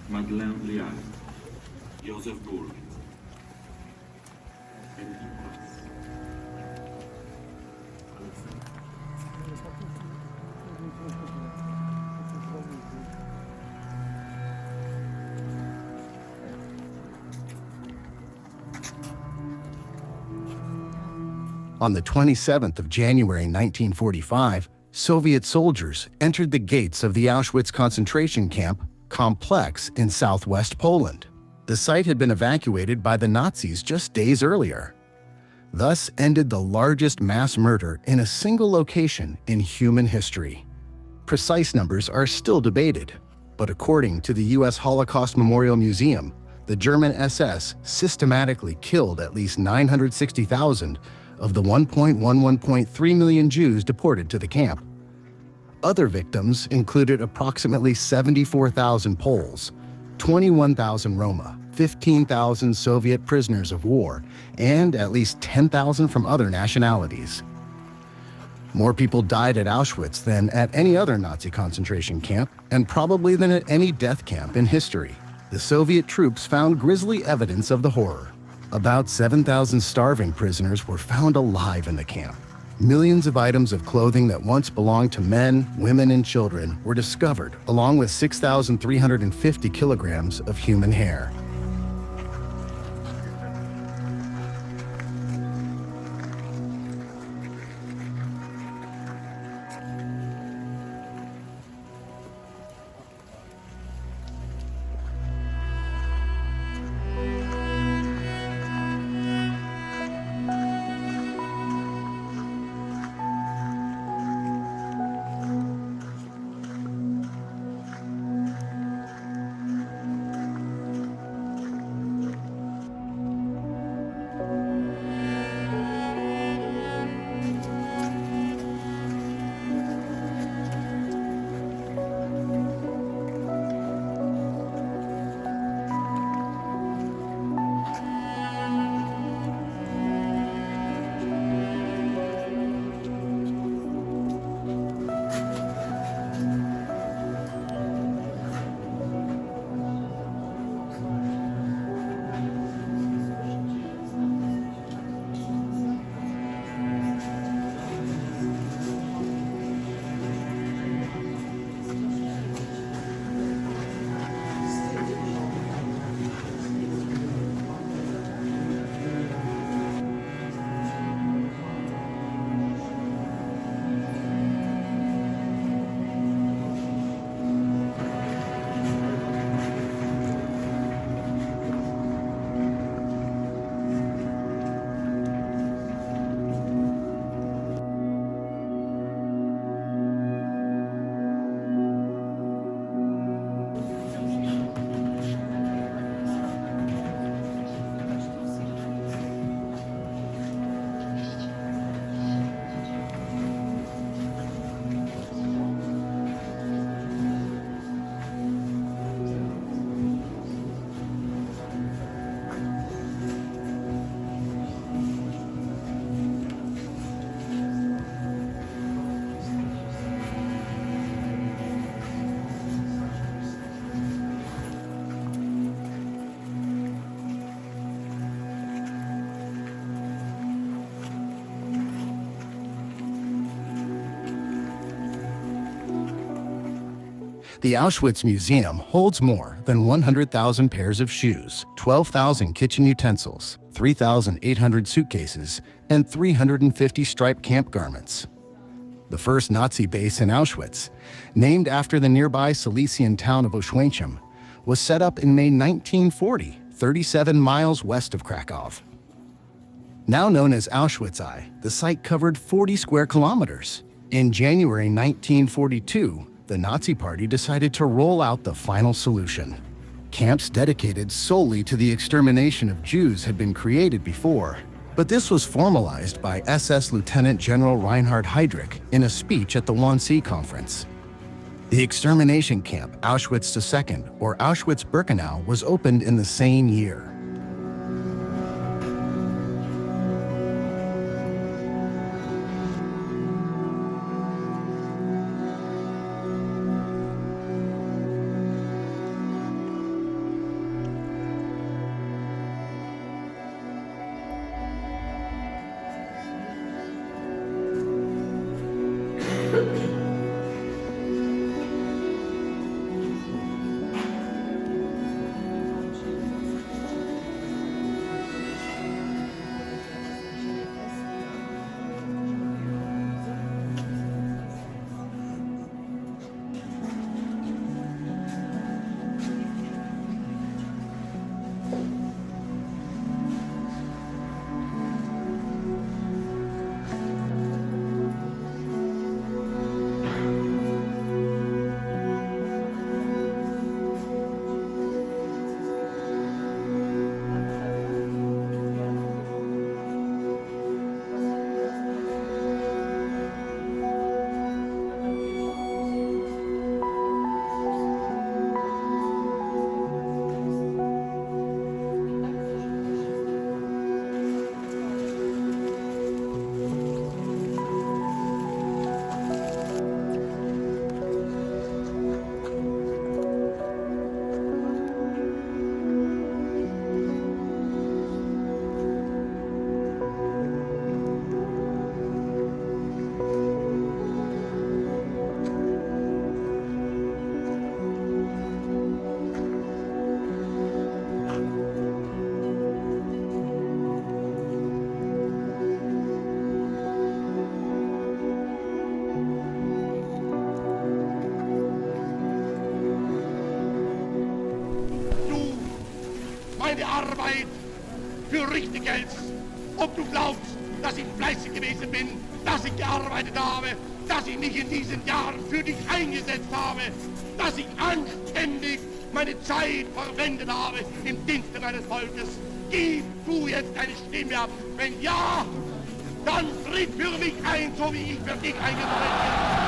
Madeleine Lial, Joseph Bull. On the 27th of January 1945, Soviet soldiers entered the gates of the Auschwitz concentration camp complex in southwest Poland. The site had been evacuated by the Nazis just days earlier. Thus ended the largest mass murder in a single location in human history. Precise numbers are still debated, but according to the U.S. Holocaust Memorial Museum, the German SS systematically killed at least 960,000 of the 1.3 million Jews deported to the camp. Other victims included approximately 74,000 Poles, 21,000 Roma, 15,000 Soviet prisoners of war, and at least 10,000 from other nationalities. More people died at Auschwitz than at any other Nazi concentration camp, and probably than at any death camp in history. The Soviet troops found grisly evidence of the horror. About 7,000 starving prisoners were found alive in the camp. Millions of items of clothing that once belonged to men, women, and children were discovered, along with 6,350 kilograms of human hair. The Auschwitz Museum holds more than 100,000 pairs of shoes, 12,000 kitchen utensils, 3,800 suitcases, and 350 striped camp garments. The first Nazi base in Auschwitz, named after the nearby Silesian town of Oswiecim, was set up in May 1940, 37 miles west of Krakow. Now known as Auschwitz-I, the site covered 40 square kilometers. In January 1942, the Nazi Party decided to roll out the final solution. Camps dedicated solely to the extermination of Jews had been created before, but this was formalized by SS Lieutenant General Reinhard Heydrich in a speech at the Wannsee Conference. The extermination camp Auschwitz II, or Auschwitz-Birkenau, was opened in the same year. deine Arbeit für richtig hältst. Ob du glaubst, dass ich fleißig gewesen bin, dass ich gearbeitet habe, dass ich mich in diesen Jahren für dich eingesetzt habe, dass ich anständig meine Zeit verwendet habe im Dienste meines Volkes. Gib du jetzt deine Stimme ab. Wenn ja, dann tritt für mich ein, so wie ich für dich eingetreten bin.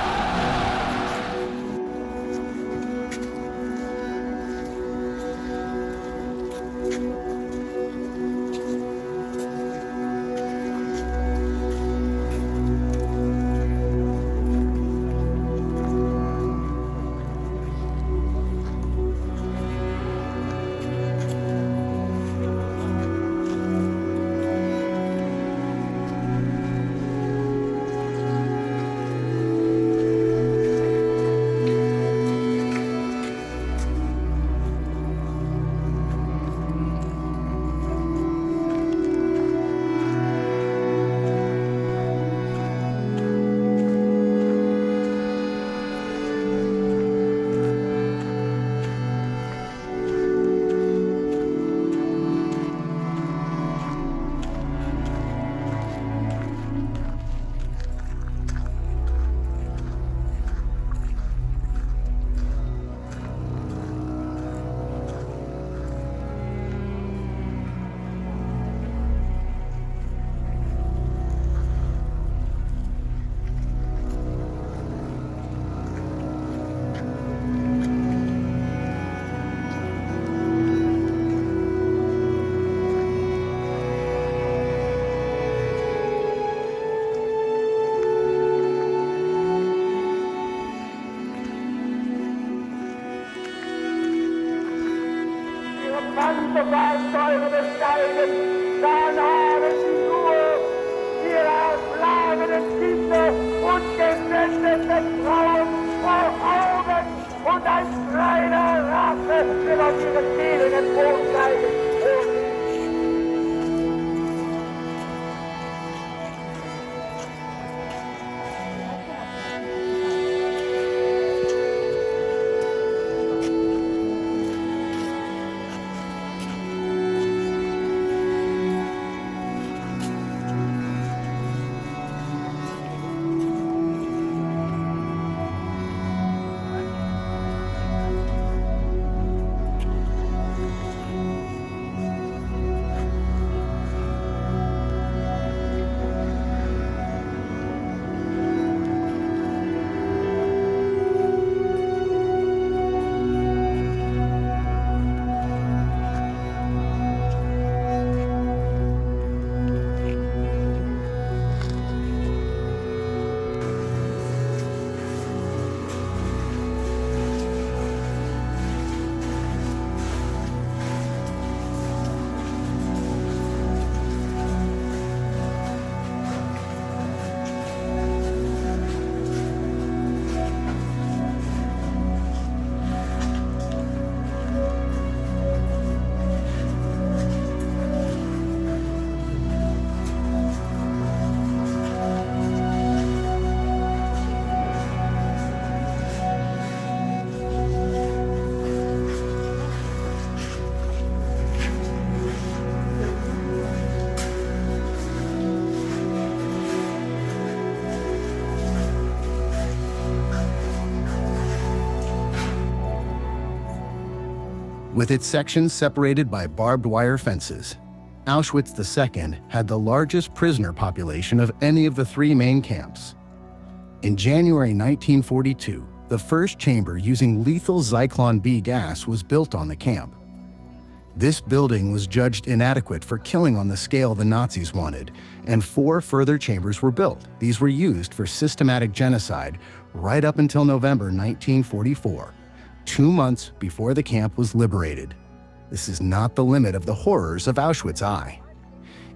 Panzerfahrzeuge besteigen, dann haben sie nur ihre erschlagenen Kinder und geblendete Frauen vor Augen und ein kleiner Rache wird auf ihre Seelen emporsteigen. With its sections separated by barbed wire fences, Auschwitz II had the largest prisoner population of any of the three main camps. In January 1942, the first chamber using lethal Zyklon B gas was built on the camp. This building was judged inadequate for killing on the scale the Nazis wanted, and 4 further chambers were built. These were used for systematic genocide right up until November 1944. 2 months before the camp was liberated. This is not the limit of the horrors of Auschwitz I.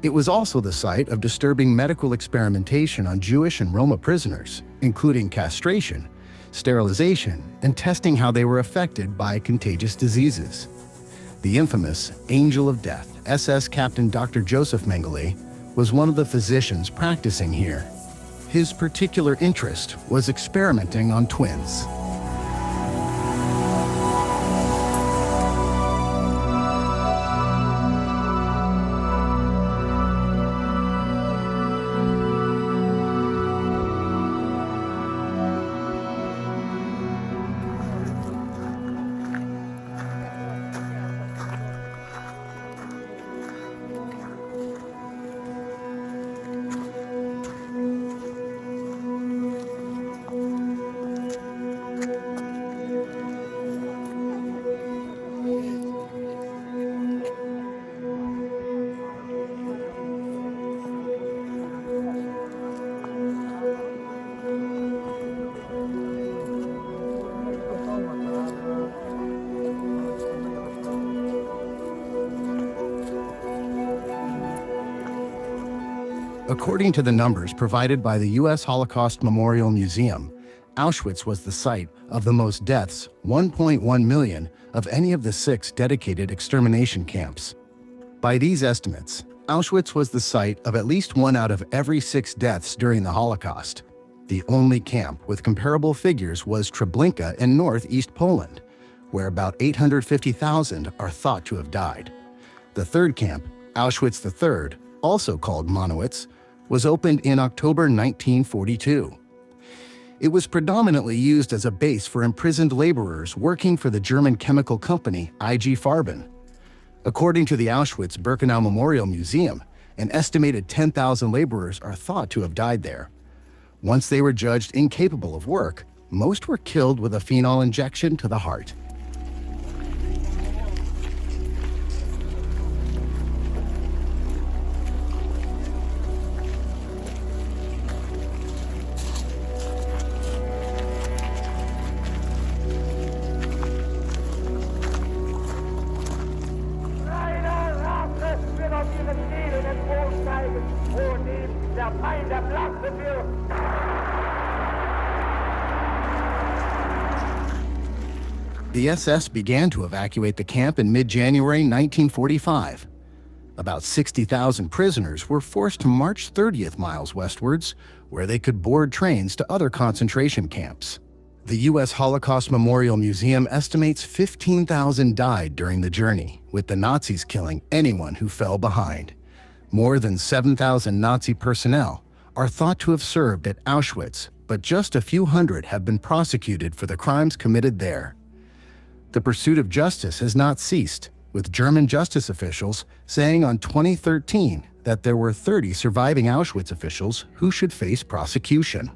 It was also the site of disturbing medical experimentation on Jewish and Roma prisoners, including castration, sterilization, and testing how they were affected by contagious diseases. The infamous Angel of Death, SS Captain Dr. Joseph Mengele, was one of the physicians practicing here. His particular interest was experimenting on twins. According to the numbers provided by the U.S. Holocaust Memorial Museum, Auschwitz was the site of the most deaths, 1.1 million, of any of the 6 dedicated extermination camps. By these estimates, Auschwitz was the site of at least 1 out of every 6 deaths during the Holocaust. The only camp with comparable figures was Treblinka in northeast Poland, where about 850,000 are thought to have died. The third camp, Auschwitz III, also called Monowitz, was opened in October 1942. It was predominantly used as a base for imprisoned laborers working for the German chemical company IG Farben. According to the Auschwitz-Birkenau Memorial Museum, an estimated 10,000 laborers are thought to have died there. Once they were judged incapable of work, most were killed with a phenol injection to the heart. The SS began to evacuate the camp in mid-January 1945. About 60,000 prisoners were forced to march 30th miles westwards, where they could board trains to other concentration camps. The U.S. Holocaust Memorial Museum estimates 15,000 died during the journey, with the Nazis killing anyone who fell behind. More than 7,000 Nazi personnel are thought to have served at Auschwitz, but just a few hundred have been prosecuted for the crimes committed there. The pursuit of justice has not ceased, with German justice officials saying on 2013 that there were 30 surviving Auschwitz officials who should face prosecution.